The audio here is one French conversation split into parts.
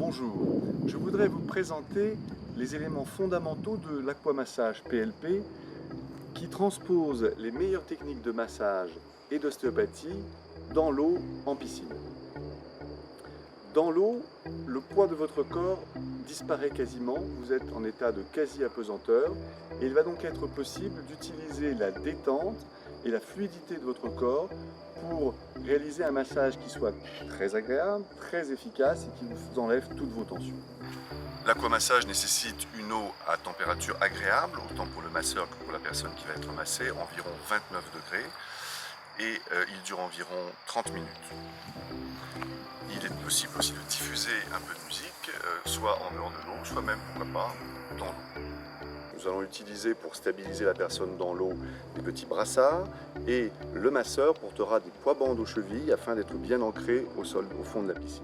Bonjour, je voudrais vous présenter les éléments fondamentaux de l'aquamassage PLP qui transpose les meilleures techniques de massage et d'ostéopathie dans l'eau en piscine. Dans l'eau, le poids de votre corps disparaît quasiment, vous êtes en état de quasi-apesanteur et il va donc être possible d'utiliser la détente et la fluidité de votre corps pour réaliser un massage qui soit très agréable, très efficace et qui vous enlève toutes vos tensions. L'aquamassage nécessite une eau à température agréable, autant pour le masseur que pour la personne qui va être massée, environ 29 degrés, et il dure environ 30 minutes. Il est possible aussi de diffuser un peu de musique, soit en dehors de l'eau, soit même, pourquoi pas, dans l'eau. Nous allons utiliser pour stabiliser la personne dans l'eau des petits brassards et le masseur portera des poids-bandes aux chevilles afin d'être bien ancré au sol, au fond de la piscine.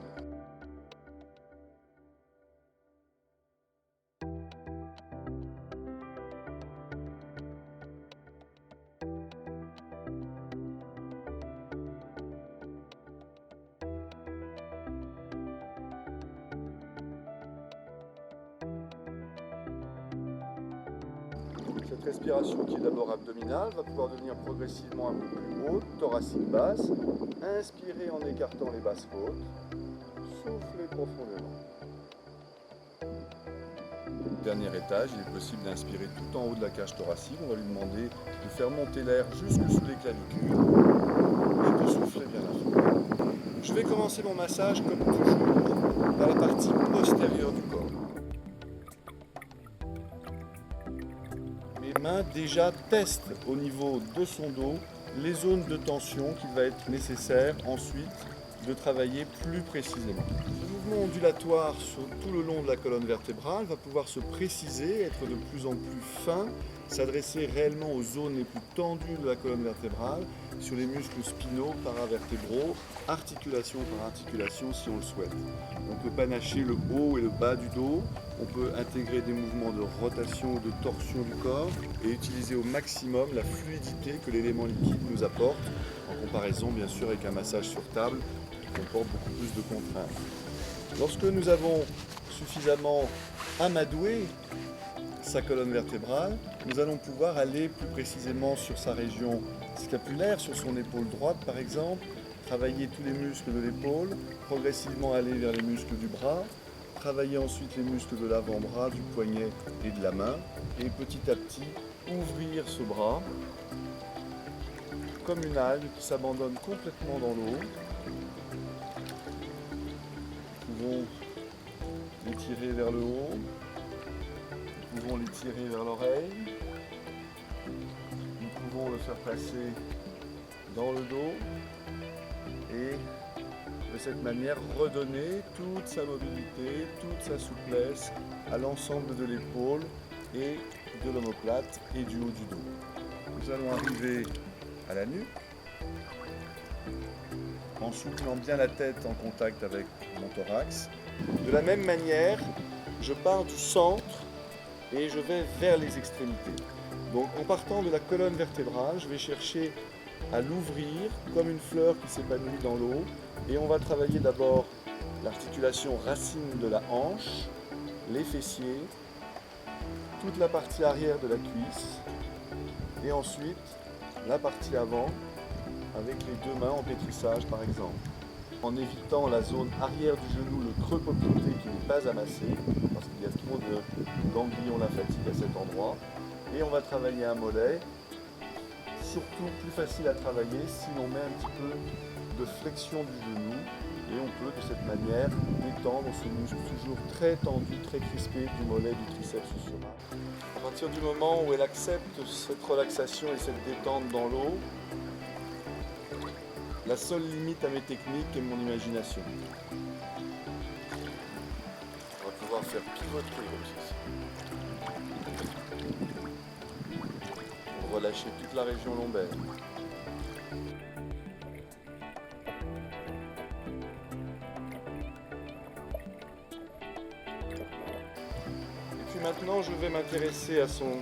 Cette respiration qui est d'abord abdominale va pouvoir devenir progressivement un peu plus haute, thoracique basse. Inspirez en écartant les basses côtes. Soufflez profondément. Dernier étage, il est possible d'inspirer tout en haut de la cage thoracique. On va lui demander de faire monter l'air jusque sous les clavicules et de souffler bien à fond. Je vais commencer mon massage comme toujours par la partie postérieure du corps. Mes mains déjà testent au niveau de son dos les zones de tension qu'il va être nécessaire ensuite de travailler plus précisément. Le mouvement ondulatoire sur tout le long de la colonne vertébrale va pouvoir se préciser, être de plus en plus fin, s'adresser réellement aux zones les plus tendues de la colonne vertébrale, sur les muscles spinaux, paravertébraux, articulation par articulation si on le souhaite. On peut panacher le haut et le bas du dos, on peut intégrer des mouvements de rotation ou de torsion du corps et utiliser au maximum la fluidité que l'élément liquide nous apporte, en comparaison bien sûr avec un massage sur table qui comporte beaucoup plus de contraintes. Lorsque nous avons suffisamment amadoué sa colonne vertébrale, nous allons pouvoir aller plus précisément sur sa région scapulaire, sur son épaule droite par exemple, travailler tous les muscles de l'épaule, progressivement aller vers les muscles du bras, travailler ensuite les muscles de l'avant-bras, du poignet et de la main, et petit à petit ouvrir ce bras comme une algue qui s'abandonne complètement dans l'eau. Nous pouvons l'étirer vers le haut. Nous pouvons l'étirer vers l'oreille. Nous pouvons le faire passer dans le dos et de cette manière redonner toute sa mobilité, toute sa souplesse à l'ensemble de l'épaule et de l'omoplate et du haut du dos. Nous allons arriver à la nuque en souplant bien la tête en contact avec mon thorax. De la même manière, je pars du centre et je vais vers les extrémités. Donc en partant de la colonne vertébrale, je vais chercher à l'ouvrir comme une fleur qui s'épanouit dans l'eau et on va travailler d'abord l'articulation racine de la hanche, les fessiers, toute la partie arrière de la cuisse et ensuite la partie avant avec les deux mains en pétrissage par exemple. En évitant la zone arrière du genou, le creux poplité qui n'est pas amassé, parce qu'il y a trop de ganglions lymphatiques à cet endroit. Et on va travailler un mollet, surtout plus facile à travailler si l'on met un petit peu de flexion du genou. Et on peut de cette manière détendre ce muscle toujours très tendu, très crispé du mollet, du triceps sural. À partir du moment où elle accepte cette relaxation et cette détente dans l'eau, la seule limite à mes techniques est mon imagination. On va pouvoir faire pivoter comme ceci. Pour relâcher toute la région lombaire. Et puis maintenant, je vais m'intéresser à son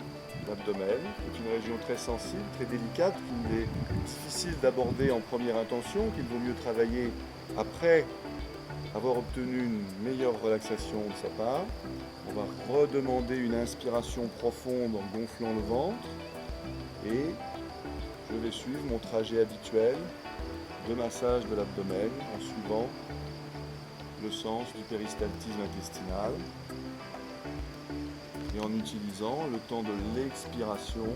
abdomen, qui est une région très sensible, très délicate, qu'il est difficile d'aborder en première intention, qu'il vaut mieux travailler après avoir obtenu une meilleure relaxation de sa part, on va redemander une inspiration profonde en gonflant le ventre et je vais suivre mon trajet habituel de massage de l'abdomen en suivant le sens du péristaltisme intestinal et en utilisant le temps de l'expiration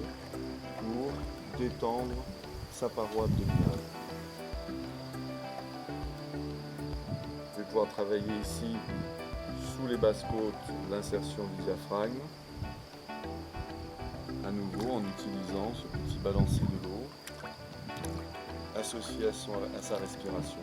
pour détendre sa paroi abdominale. Je vais pouvoir travailler ici sous les basses côtes l'insertion du diaphragme, à nouveau en utilisant ce petit balancier de l'eau associé à sa respiration.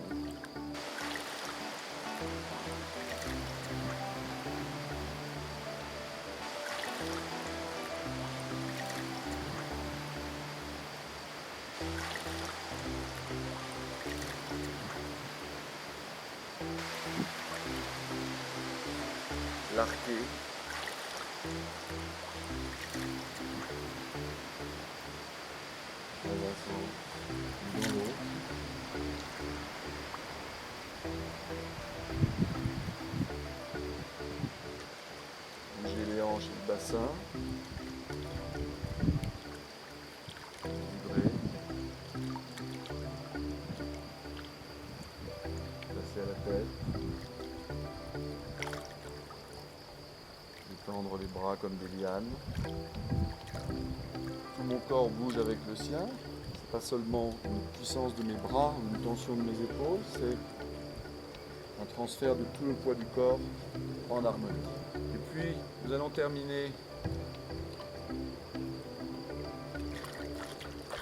L'arqué. Dans l'eau. Bouger les hanches et le bassin. Vibrer. Passer à la tête. Étendre les bras comme des lianes. Tout mon corps bouge avec le sien. C'est pas seulement une puissance de mes bras, une tension de mes épaules, c'est un transfert de tout le poids du corps en harmonie. Et puis, nous allons terminer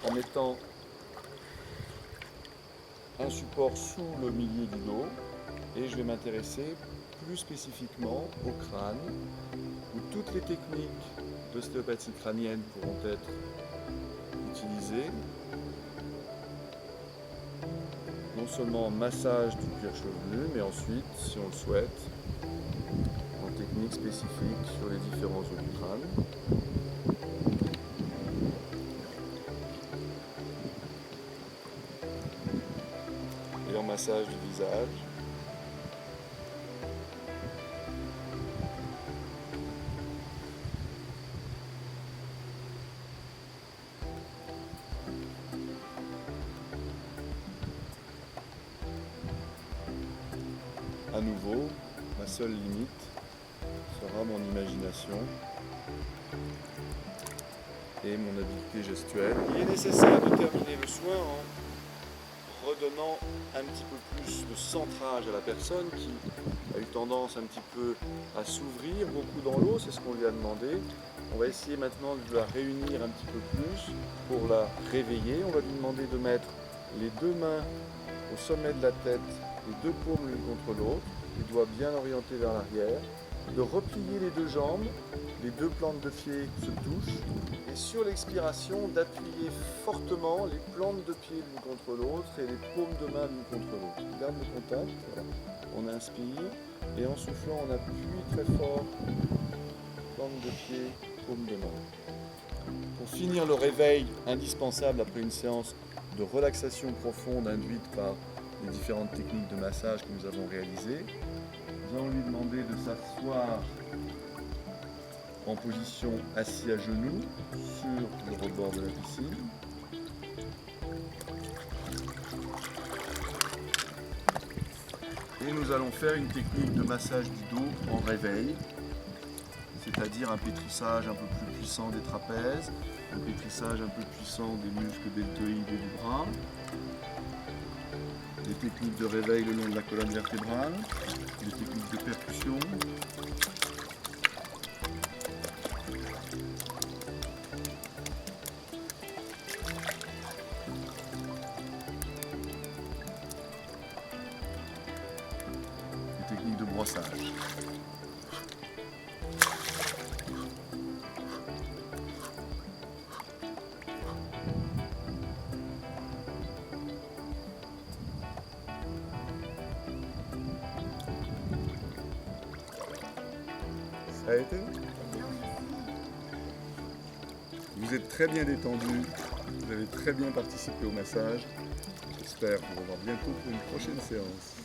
en mettant un support sous le milieu du dos et je vais m'intéresser plus spécifiquement au crâne où toutes les techniques d'ostéopathie crânienne pourront être utilisées, non seulement en massage du cuir chevelu, mais ensuite, si on le souhaite, en technique spécifique sur les différents os du crâne. Et en massage du visage. À nouveau, ma seule limite sera mon imagination et mon habileté gestuelle. Il est nécessaire de terminer le soin en redonnant un petit peu plus de centrage à la personne qui a eu tendance un petit peu à s'ouvrir beaucoup dans l'eau, c'est ce qu'on lui a demandé. On va essayer maintenant de la réunir un petit peu plus pour la réveiller. On va lui demander de mettre les deux mains au sommet de la tête, les deux paumes l'une contre l'autre, les doigts bien orientés vers l'arrière, de replier les deux jambes, les deux plantes de pied se touchent, et sur l'expiration d'appuyer fortement les plantes de pied l'une contre l'autre et les paumes de main l'une contre l'autre. On garde le contact, voilà. On inspire, et en soufflant on appuie très fort, plantes de pied, paumes de main. Pour finir le réveil indispensable après une séance de relaxation profonde induite par les différentes techniques de massage que nous avons réalisées, nous allons lui demander de s'asseoir en position assis à genoux sur le rebord de la piscine. Et nous allons faire une technique de massage du dos en réveil, c'est-à-dire un pétrissage un peu plus puissant des trapèzes, un pétrissage un peu puissant des muscles deltoïdes et du bras, des techniques de réveil le long de la colonne vertébrale, des techniques de percussion, des techniques de brossage. Ça a été ? Vous êtes très bien détendu, vous avez très bien participé au massage. J'espère vous revoir bientôt pour une prochaine séance.